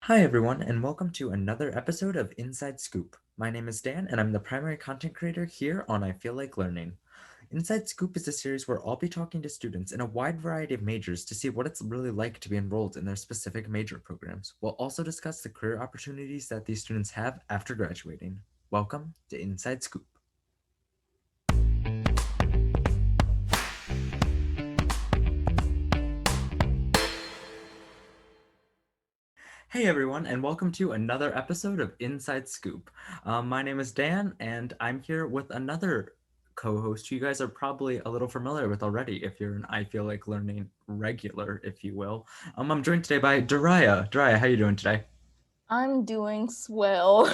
Hi, everyone, and welcome to another episode of Inside Scoop. My name is Dan, and I'm the primary content creator here on I Feel Like Learning. Inside Scoop is a series where I'll be talking to students in a wide variety of majors to see what it's really like to be enrolled in their specific major programs. We'll also discuss the career opportunities that these students have after graduating. Welcome to Inside Scoop. Hey everyone, and welcome to another episode of Inside Scoop. My name is Dan, and I'm here with another co-host who you guys are probably a little familiar with already if you're an I Feel Like Learning regular, if you will. I'm joined today by Darya. Darya, how you doing today? I'm doing swell.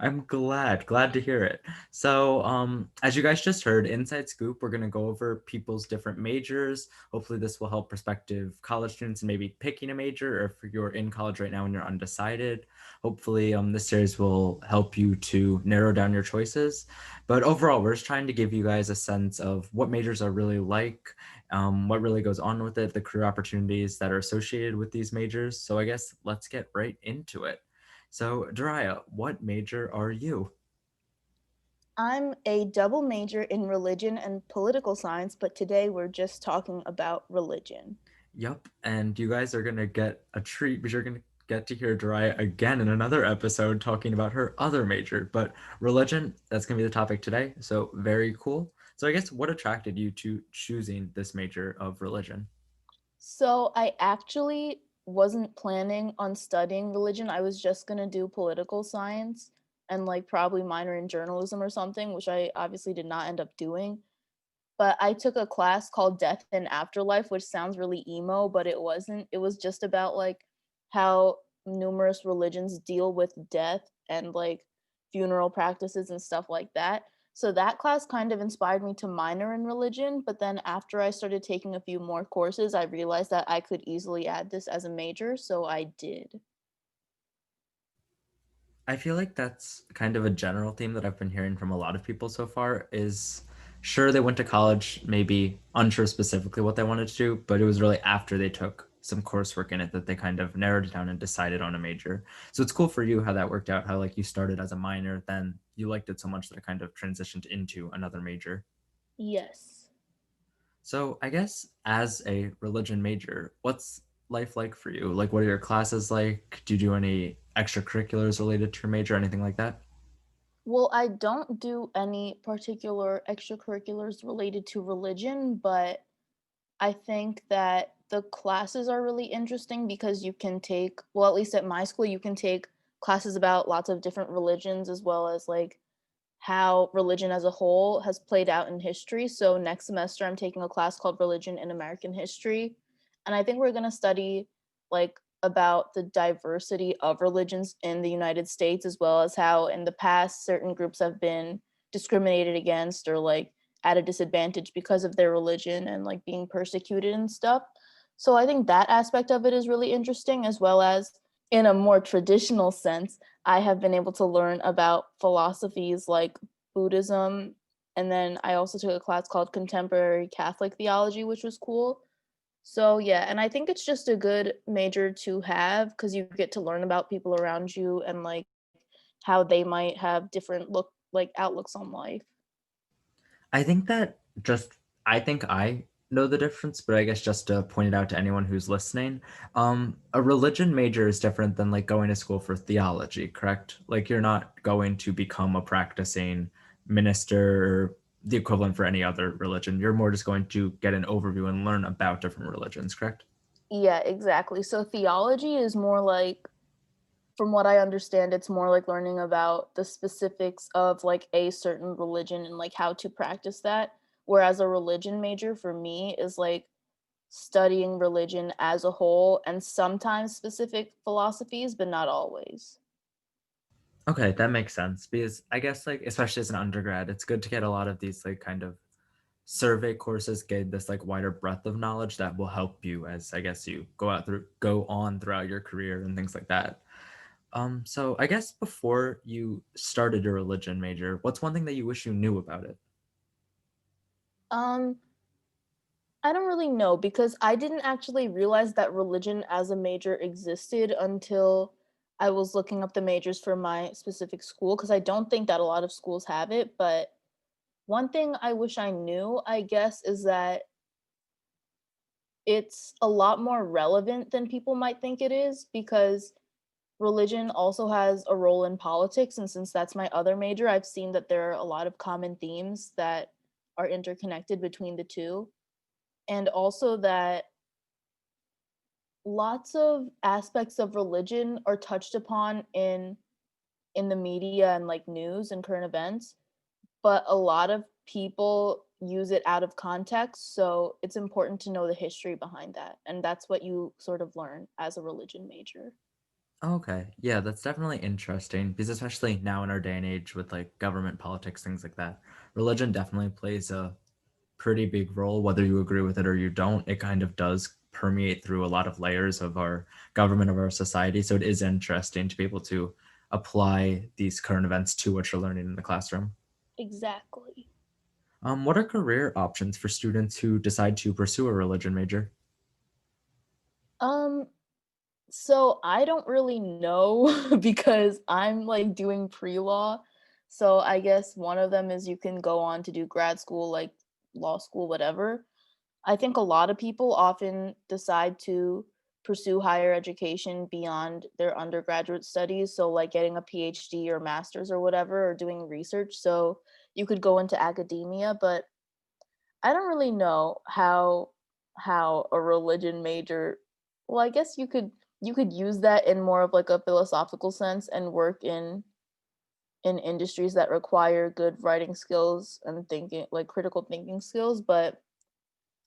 I'm glad to hear it. So, as you guys just heard, Inside Scoop, we're going to go over people's different majors. Hopefully, this will help prospective college students in maybe picking a major, or if you're in college right now and you're undecided. Hopefully, this series will help you to narrow down your choices. But overall, we're just trying to give you guys a sense of what majors are really like, what really goes on with it, the career opportunities that are associated with these majors. So, I guess let's get right into it. So, Deeraiya, what major are you? I'm a double major in religion and political science, but today we're just talking about religion. Yup, and you guys are gonna get a treat because you're gonna get to hear Deeraiya again in another episode talking about her other major. But religion, that's gonna be the topic today. So very cool. So I guess what attracted you to choosing this major of religion? So I actually wasn't planning on studying religion. I was just going to do political science and like probably minor in journalism or something, which I obviously did not end up doing. But I took a class called Death and Afterlife, which sounds really emo, but it wasn't. It was just about like how numerous religions deal with death and like funeral practices and stuff like that. So that class kind of inspired me to minor in religion, but then after I started taking a few more courses, I realized that I could easily add this as a major, so I did. I feel like that's kind of a general theme that I've been hearing from a lot of people so far is sure they went to college, maybe unsure specifically what they wanted to do, but it was really after they took some coursework in it that they kind of narrowed it down and decided on a major. So it's cool for you how that worked out, how like you started as a minor, then you liked it so much that it kind of transitioned into another major. Yes. So I guess as a religion major, what's life like for you? Like what are your classes like? Do you do any extracurriculars related to your major, anything like that? Well, I don't do any particular extracurriculars related to religion, but I think that the classes are really interesting because you can take, well, at least at my school, you can take classes about lots of different religions as well as like how religion as a whole has played out in history. So next semester, I'm taking a class called Religion in American History. And I think we're going to study like about the diversity of religions in the United States, as well as how in the past certain groups have been discriminated against or like at a disadvantage because of their religion and like being persecuted and stuff. So I think that aspect of it is really interesting, as well as in a more traditional sense, I have been able to learn about philosophies like Buddhism. And then I also took a class called Contemporary Catholic Theology, which was cool. So, yeah, and I think it's just a good major to have because you get to learn about people around you and like how they might have different outlooks on life. I think that just I think I know the difference, but I guess just to point it out to anyone who's listening, a religion major is different than like going to school for theology, correct? Like you're not going to become a practicing minister or the equivalent for any other religion. You're more just going to get an overview and learn about different religions, correct? Yeah, exactly. So theology is more like, from what I understand, it's more like learning about the specifics of like a certain religion and like how to practice that. Whereas a religion major for me is like studying religion as a whole and sometimes specific philosophies, but not always. Okay, that makes sense because I guess like especially as an undergrad, it's good to get a lot of these like kind of survey courses, get this like wider breadth of knowledge that will help you as I guess you go on throughout your career and things like that. So I guess before you started your religion major, what's one thing that you wish you knew about it? Um, I don't really know because I didn't actually realize that religion as a major existed until I was looking up the majors for my specific school because I don't think that a lot of schools have it. But one thing I wish I knew, I guess, is that it's a lot more relevant than people might think it is because religion also has a role in politics. And since that's my other major, I've seen that there are a lot of common themes that are interconnected between the two. And also that lots of aspects of religion are touched upon in the media and like news and current events, but a lot of people use it out of context, so it's important to know the history behind that, and that's what you sort of learn as a religion major. Okay. Yeah, that's definitely interesting because especially now in our day and age with like government politics, things like that, religion definitely plays a pretty big role, whether you agree with it or you don't. It kind of does permeate through a lot of layers of our government, of our society. So it is interesting to be able to apply these current events to what you're learning in the classroom. Exactly. What are career options for students who decide to pursue a religion major? Um, so I don't really know because I'm like doing pre-law. So I guess one of them is you can go on to do grad school, like law school, whatever. I think a lot of people often decide to pursue higher education beyond their undergraduate studies. So, like getting a PhD or master's or whatever, or doing research. So, you could go into academia, but I don't really know how a religion major well, I guess you could use that in more of like a philosophical sense and work in industries that require good writing skills and thinking like critical thinking skills, but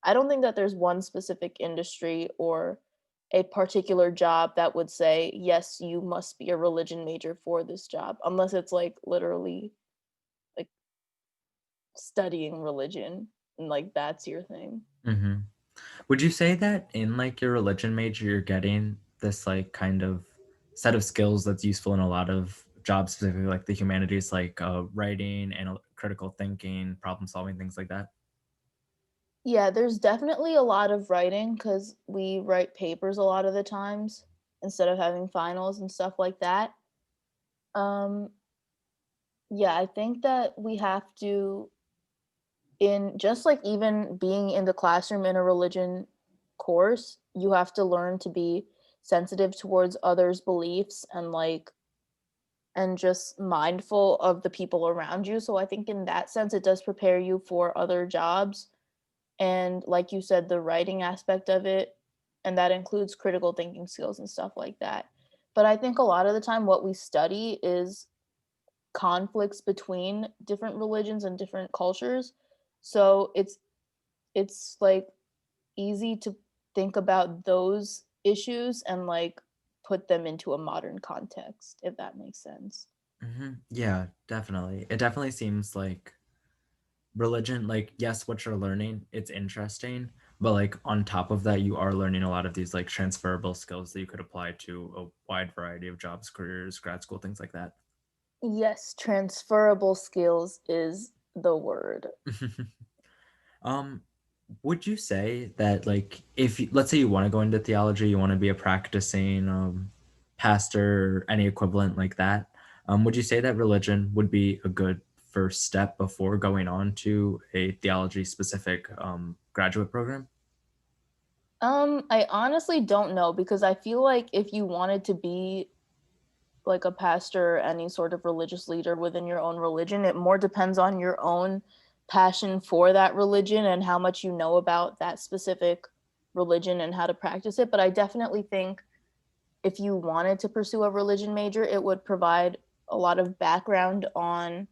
I don't think that there's one specific industry or a particular job that would say, "Yes, you must be a religion major for this job," unless it's, like, literally, like, studying religion and, like, that's your thing. Hmm. Would you say that in like your religion major, you're getting this like kind of set of skills that's useful in a lot of jobs, specifically like the humanities, like writing and critical thinking, problem solving, things like that? Yeah, there's definitely a lot of writing because we write papers a lot of the times instead of having finals and stuff like that. Um, yeah, I think that we have to in just like even being in the classroom in a religion course, you have to learn to be sensitive towards others' beliefs and just mindful of the people around you. So I think in that sense it does prepare you for other jobs and like you said the writing aspect of it and that includes critical thinking skills and stuff like that. But I think a lot of the time what we study is conflicts between different religions and different cultures. So it's like easy to think about those issues and like put them into a modern context, if that makes sense. Yeah, definitely. It definitely seems like religion, like, yes, what you're learning, it's interesting, but like on top of that, you are learning a lot of these like transferable skills that you could apply to a wide variety of jobs, careers, grad school, things like that. Yes, transferable skills is the word. Um, would you say that like if let's say you want to go into theology, you want to be a practicing pastor or any equivalent like that, would you say that religion would be a good first step before going on to a theology specific graduate program? I honestly don't know because I feel like if you wanted to be like a pastor or any sort of religious leader within your own religion, it more depends on your own passion for that religion and how much you know about that specific religion and how to practice it. But I definitely think if you wanted to pursue a religion major, it would provide a lot of background on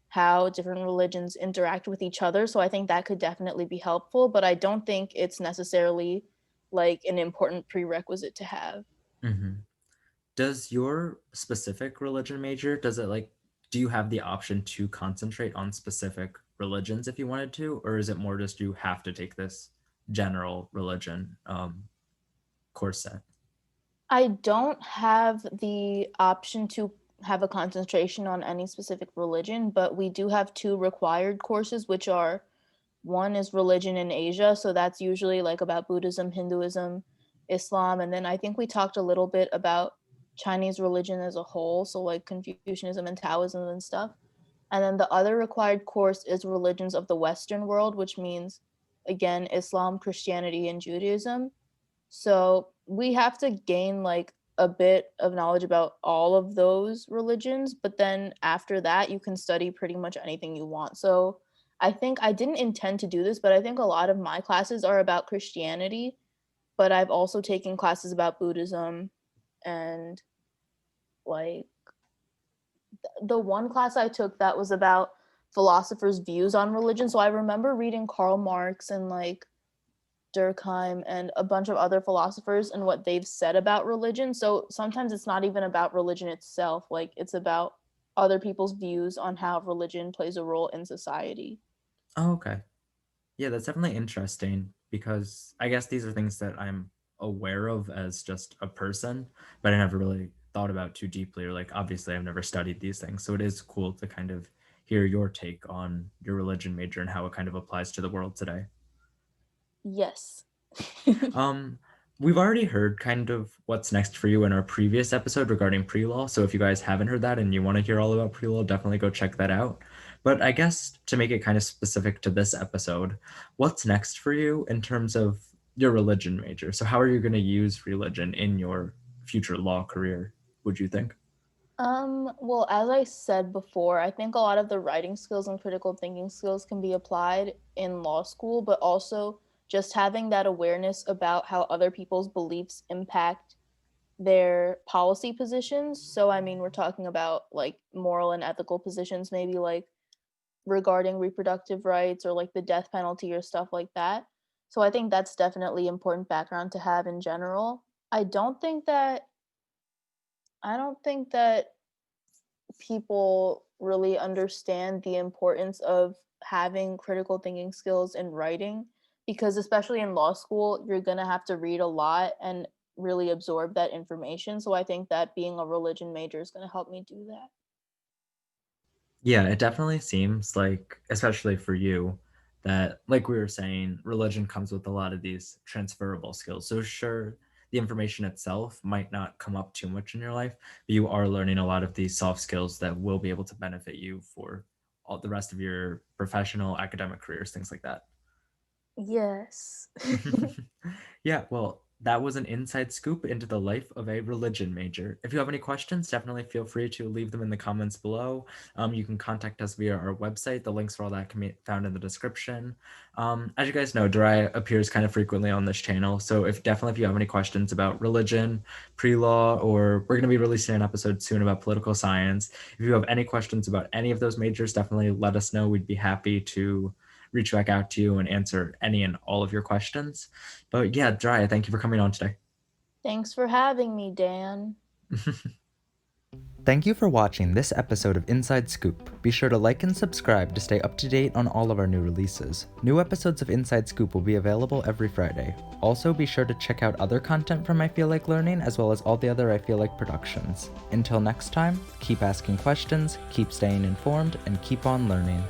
how different religions interact with each other. So I think that could definitely be helpful, but I don't think it's necessarily like an important prerequisite to have. Mhm. Does your specific religion major, does it like, do you have the option to concentrate on specific religions if you wanted to, or is it more just you have to take this general religion course set? I don't have the option to have a concentration on any specific religion, but we do have two required courses, which are One is religion in Asia, so that's usually like about Buddhism, Hinduism, Islam, and then I think we talked a little bit about Chinese religion as a whole, so like Confucianism and Taoism and stuff. And then the other required course is religions of the Western world, which means again Islam, Christianity, and Judaism. So we have to gain like a bit of knowledge about all of those religions, but then after that, you can study pretty much anything you want. So I think I didn't intend to do this, but I think a lot of my classes are about Christianity, but I've also taken classes about Buddhism and like the one class I took that was about philosophers' views on religion. So I remember reading Karl Marx and like Durkheim and a bunch of other philosophers and what they've said about religion. So sometimes it's not even about religion itself, like it's about other people's views on how religion plays a role in society. Oh, okay. Yeah, that's definitely interesting because I guess these are things that I'm aware of as just a person, but I never really thought about too deeply, or like obviously I've never studied these things. So it is cool to kind of hear your take on your religion major and how it kind of applies to the world today. Yes. Um, we've already heard kind of what's next for you in our previous episode regarding pre-law. So if you guys haven't heard that and you want to hear all about pre-law, definitely go check that out. But I guess to make it kind of specific to this episode, what's next for you in terms of your religion major? So how are you going to use religion in your future law career, would you think? Well, as I said before, I think a lot of the writing skills and critical thinking skills can be applied in law school, but also just having that awareness about how other people's beliefs impact their policy positions. So, I mean, we're talking about like moral and ethical positions, maybe like regarding reproductive rights or like the death penalty or stuff like that. So, I think that's definitely important background to have in general. I don't think that I don't think that people really understand the importance of having critical thinking skills in writing because especially in law school you're going to have to read a lot and really absorb that information, so I think that being a religion major is going to help me do that. Yeah, it definitely seems like, especially for you, that, like we were saying, religion comes with a lot of these transferable skills. So, sure, the information itself might not come up too much in your life, but you are learning a lot of these soft skills that will be able to benefit you for all the rest of your professional, academic careers, things like that. Yes. Yeah, well, that was an inside scoop into the life of a religion major. If you have any questions, definitely feel free to leave them in the comments below. You can contact us via our website. The links for all that can be found in the description. As you guys know, Darya appears kind of frequently on this channel. So if you have any questions about religion, pre-law, or we're going to be releasing an episode soon about political science. If you have any questions about any of those majors, definitely let us know. We'd be happy to reach back out to you and answer any and all of your questions. But yeah, Darya, thank you for coming on today. Thanks for having me, Dan. Thank you for watching this episode of Inside Scoop. Be sure to like and subscribe to stay up to date on all of our new releases. New episodes of Inside Scoop will be available every Friday. Also, be sure to check out other content from I Feel Like Learning, as well as all the other I Feel Like productions. Until next time, keep asking questions, keep staying informed, and keep on learning.